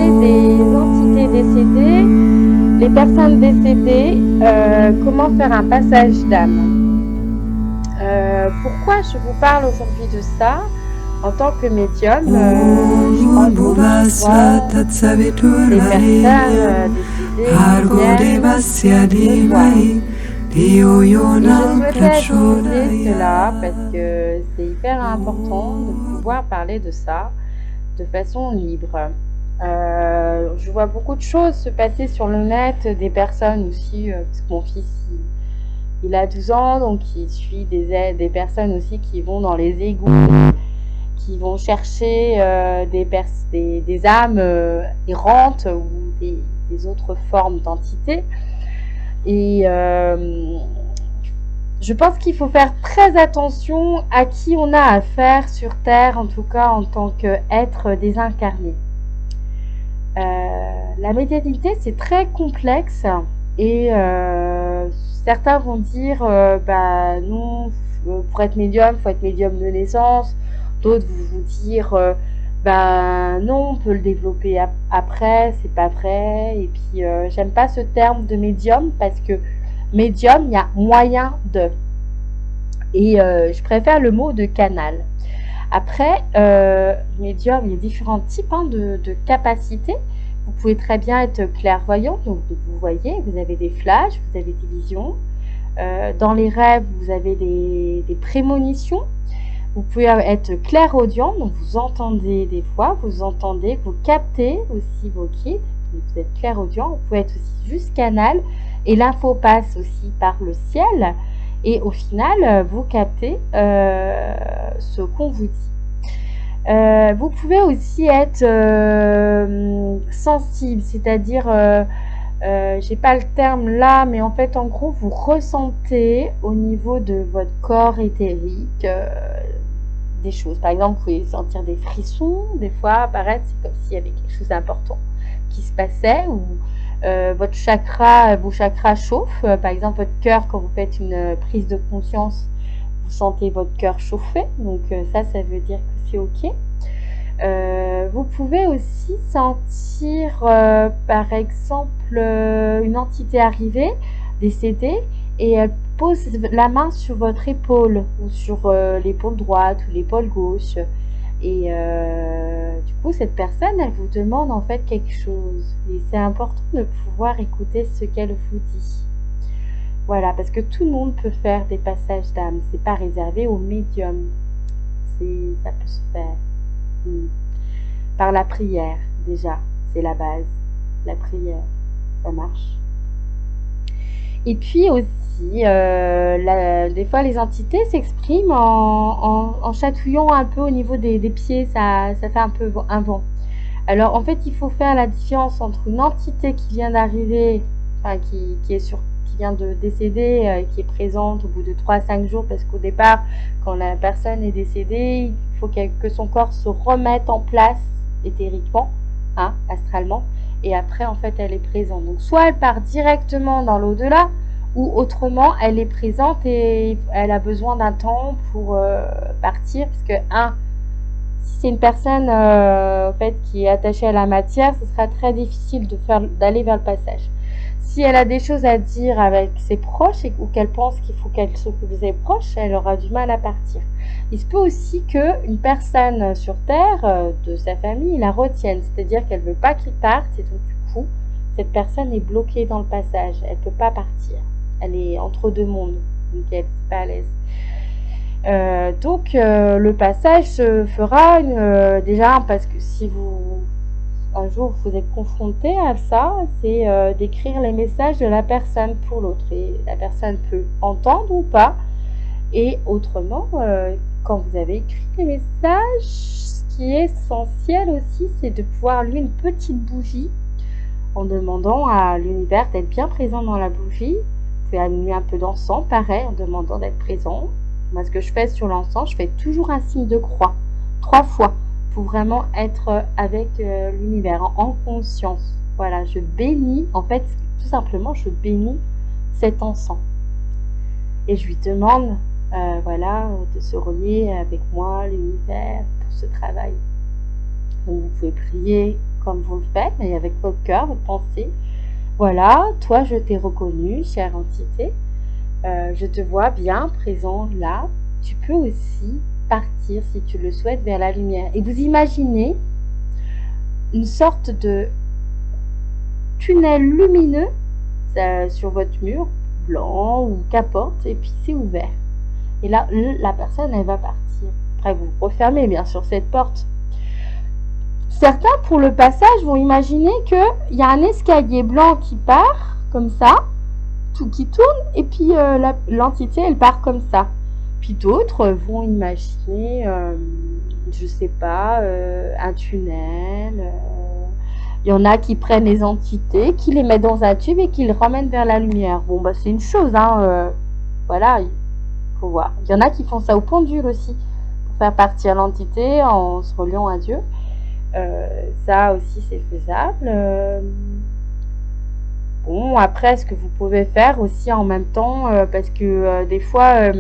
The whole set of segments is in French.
parler des entités décédées, les personnes décédées, comment faire un passage d'âme. Pourquoi je vous parle aujourd'hui de ça en tant que médium? Je pense que souvent, des personnes décédées viennent me voir. Et je souhaitais utiliser cela parce que c'est hyper important de pouvoir parler de ça de façon libre. Je vois beaucoup de choses se passer sur le net, des personnes aussi, parce que mon fils il a 12 ans, donc il suit des personnes aussi qui vont dans les égouts, qui vont chercher des âmes errantes ou des autres formes d'entités. Et je pense qu'il faut faire très attention à qui on a affaire sur Terre, en tout cas en tant qu'être désincarné. La médiumnité, c'est très complexe et certains vont dire bah non, pour être médium, il faut être médium de naissance. D'autres vont vous dire bah non, on peut le développer après, c'est pas vrai. Et puis j'aime pas ce terme de médium parce que médium, il y a moyen de. Et je préfère le mot de canal. Après, médium, il y a différents types de capacités. Vous pouvez très bien être clairvoyant, donc vous voyez, vous avez des flashs, vous avez des visions. Dans les rêves, vous avez des prémonitions. Vous pouvez être clairaudient, donc vous entendez des voix, vous captez aussi vos guides, donc vous êtes clairaudient. Vous pouvez être aussi juste canal, et l'info passe aussi par le ciel. Et au final, vous captez ce qu'on vous dit. Vous pouvez aussi être sensible, c'est-à-dire, j'ai pas le terme là, mais en fait, en gros, vous ressentez au niveau de votre corps éthérique des choses. Par exemple, vous pouvez sentir des frissons, des fois apparaître, c'est comme s'il y avait quelque chose d'important qui se passait, ou vos chakras chauffent. Par exemple, votre cœur, quand vous faites une prise de conscience, vous sentez votre cœur chauffer. Donc ça veut dire que c'est ok. Vous pouvez aussi sentir, par exemple, une entité arriver, décédée, et elle pose la main sur votre épaule, ou sur l'épaule droite ou l'épaule gauche. Et du coup, cette personne, elle vous demande en fait quelque chose. Et c'est important de pouvoir écouter ce qu'elle vous dit. Voilà, parce que tout le monde peut faire des passages d'âme. C'est pas réservé aux médiums. Ça peut se faire par la prière, déjà. C'est la base. La prière, ça marche. Et puis aussi, des fois, les entités s'expriment en chatouillant un peu au niveau des pieds. Ça fait un peu un vent. Alors, en fait, il faut faire la différence entre une entité qui vient d'arriver, enfin, qui vient de décéder, qui est présente au bout de 3 à 5 jours, parce qu'au départ, quand la personne est décédée, il faut que son corps se remette en place éthériquement, astralement. Et après, en fait, elle est présente. Donc, soit elle part directement dans l'au-delà, ou autrement, elle est présente et elle a besoin d'un temps pour partir. Parce que, si c'est une personne en fait, qui est attachée à la matière, ce sera très difficile d'aller vers le passage. Si elle a des choses à dire avec ses proches ou qu'elle pense qu'il faut qu'elle s'occupe de ses proches, elle aura du mal à partir. Il se peut aussi qu'une personne sur Terre, de sa famille, la retienne, c'est-à-dire qu'elle ne veut pas qu'il parte, et donc du coup, cette personne est bloquée dans le passage, elle ne peut pas partir. Elle est entre deux mondes, donc elle n'est pas à l'aise. Donc le passage se fera déjà parce que si un jour vous êtes confronté à ça, c'est d'écrire les messages de la personne pour l'autre, et la personne peut entendre ou pas. Et autrement, quand vous avez écrit les messages, ce qui est essentiel aussi, c'est de pouvoir allumer une petite bougie en demandant à l'univers d'être bien présent dans la bougie. Vous pouvez allumer un peu d'encens, pareil, en demandant d'être présent. Moi, ce que je fais sur l'encens, je fais toujours un signe de croix, 3 fois, pour vraiment être avec l'univers, en conscience. Voilà, je bénis, en fait, tout simplement, je bénis cet encens. Et je lui demande, voilà, de se relier avec moi, l'univers, pour ce travail. Donc, vous pouvez prier comme vous le faites, mais avec votre cœur, votre pensée. Voilà, toi, je t'ai reconnu, chère entité. Je te vois bien présent là. Tu peux aussi partir, si tu le souhaites, vers la lumière. Et vous imaginez une sorte de tunnel lumineux sur votre mur, blanc ou qu'importe, et puis c'est ouvert. Et là, la personne, elle va partir. Après, vous refermez bien sûr cette porte. Certains, pour le passage, vont imaginer qu'il y a un escalier blanc qui part, comme ça, tout qui tourne, et puis l'entité, elle part comme ça. Puis d'autres vont imaginer, je sais pas, un tunnel. Il y en a qui prennent les entités, qui les mettent dans un tube et qui les ramènent vers la lumière. Bon, bah c'est une chose, hein. Voilà, il faut voir. Il y en a qui font ça au pendule aussi, pour faire partir l'entité en se reliant à Dieu. Ça aussi, c'est faisable. Bon, après, ce que vous pouvez faire aussi en même temps, parce que des fois,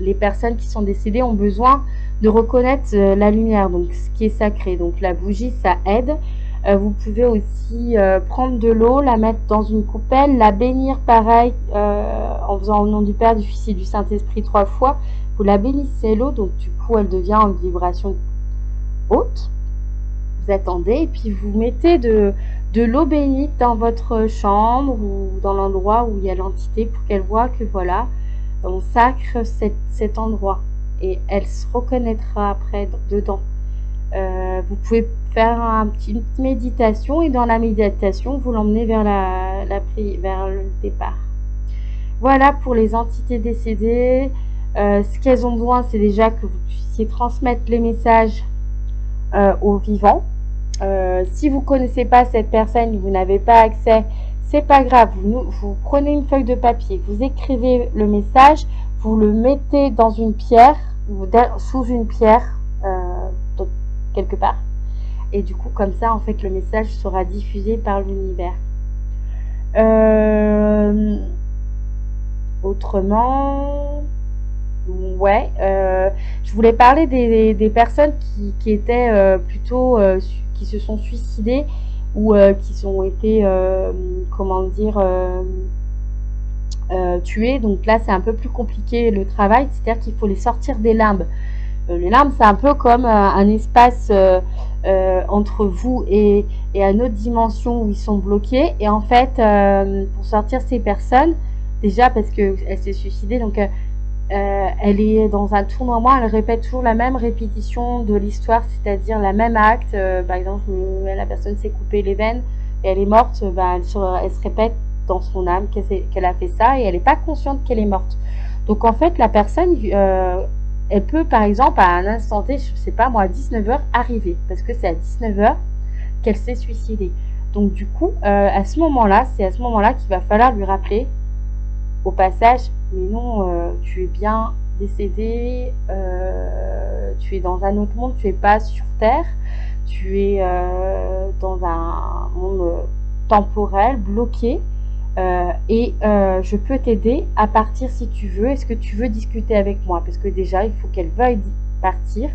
les personnes qui sont décédées ont besoin de reconnaître la lumière, donc ce qui est sacré. Donc la bougie, ça aide. Vous pouvez aussi prendre de l'eau, la mettre dans une coupelle, la bénir pareil, en faisant au nom du Père, du Fils et du Saint-Esprit 3 fois. Vous la bénissez l'eau, donc du coup, elle devient en vibration haute. Vous attendez et puis vous mettez de l'eau bénite dans votre chambre ou dans l'endroit où il y a l'entité pour qu'elle voit que voilà, on sacre cet endroit et elle se reconnaîtra après dedans. Vous pouvez faire une petite méditation et dans la méditation, vous l'emmenez vers vers le départ. Voilà pour les entités décédées. Ce qu'elles ont besoin, c'est déjà que vous puissiez transmettre les messages aux vivants. Si vous ne connaissez pas cette personne, vous n'avez pas accès, c'est pas grave. Vous prenez une feuille de papier, vous écrivez le message, vous le mettez dans une pierre, sous une pierre, quelque part. Et du coup, comme ça, en fait, le message sera diffusé par l'univers. Autrement, ouais, je voulais parler des personnes qui étaient plutôt, qui se sont suicidées ou qui ont été, comment dire, tuées. Donc là, c'est un peu plus compliqué le travail, c'est-à-dire qu'il faut les sortir des limbes. Les limbes, c'est un peu comme un espace entre vous et une autre dimension où ils sont bloqués. Et en fait, pour sortir ces personnes, déjà parce qu'elle s'est suicidée, donc elle est dans un tournoiement, elle répète toujours la même répétition de l'histoire, c'est-à-dire la même acte. Par exemple, la personne s'est coupée les veines et elle est morte, elle se répète dans son âme qu'elle a fait ça et elle n'est pas consciente qu'elle est morte. Donc en fait, la personne, elle peut par exemple à un instant T, je sais pas moi, à 19h arriver, parce que c'est à 19h qu'elle s'est suicidée. Donc du coup, à ce moment-là, c'est à ce moment-là qu'il va falloir lui rappeler au passage, mais non, tu es bien décédé, tu es dans un autre monde, tu es pas sur Terre, tu es dans un monde temporel, bloqué, et je peux t'aider à partir si tu veux. Est-ce que tu veux discuter avec moi? Parce que déjà, il faut qu'elle veuille partir,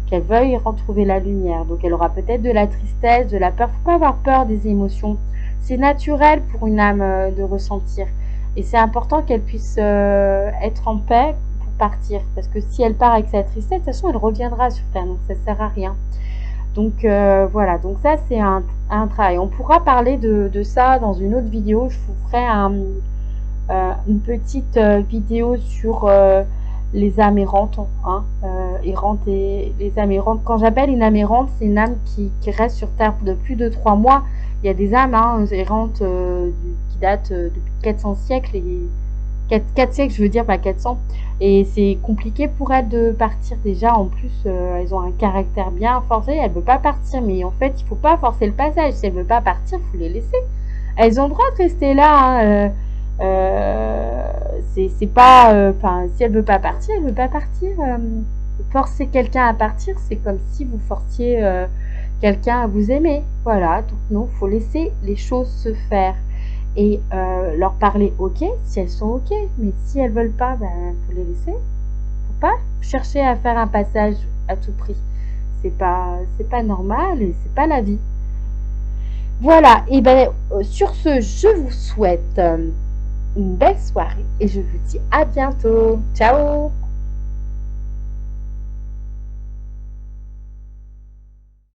qu'elle veuille retrouver la lumière. Donc elle aura peut-être de la tristesse, de la peur. Faut pas avoir peur des émotions. C'est naturel pour une âme de ressentir. Et c'est important qu'elle puisse être en paix pour partir. Parce que si elle part avec sa tristesse, de toute façon, elle reviendra sur Terre. Donc ça sert à rien. Donc voilà, donc ça c'est un travail. On pourra parler de ça dans une autre vidéo. Je vous ferai une petite vidéo sur les âmes errantes, hein, errantes et les âmes errantes. Quand j'appelle une âme errante, c'est une âme qui reste sur Terre de plus de 3 mois. Il y a des âmes errantes qui datent depuis 400 siècles, et 4 siècles, je veux dire, pas 400. Et c'est compliqué pour elles de partir déjà. En plus, elles ont un caractère bien forcé. Elles ne veulent pas partir. Mais en fait, il ne faut pas forcer le passage. Si elles ne veulent pas partir, il faut les laisser. Elles ont le droit de rester là. C'est pas... Enfin, si elles ne veulent pas partir, elles ne veulent pas partir. Forcer quelqu'un à partir, c'est comme si vous forciez quelqu'un à vous aimer. Voilà. Donc non, il faut laisser les choses se faire. Et leur parler ok, si elles sont ok, mais si elles veulent pas, faut les laisser. Faut pas chercher à faire un passage à tout prix. C'est pas normal et c'est pas la vie. Voilà, et ben sur ce, je vous souhaite une belle soirée et je vous dis à bientôt. Ciao!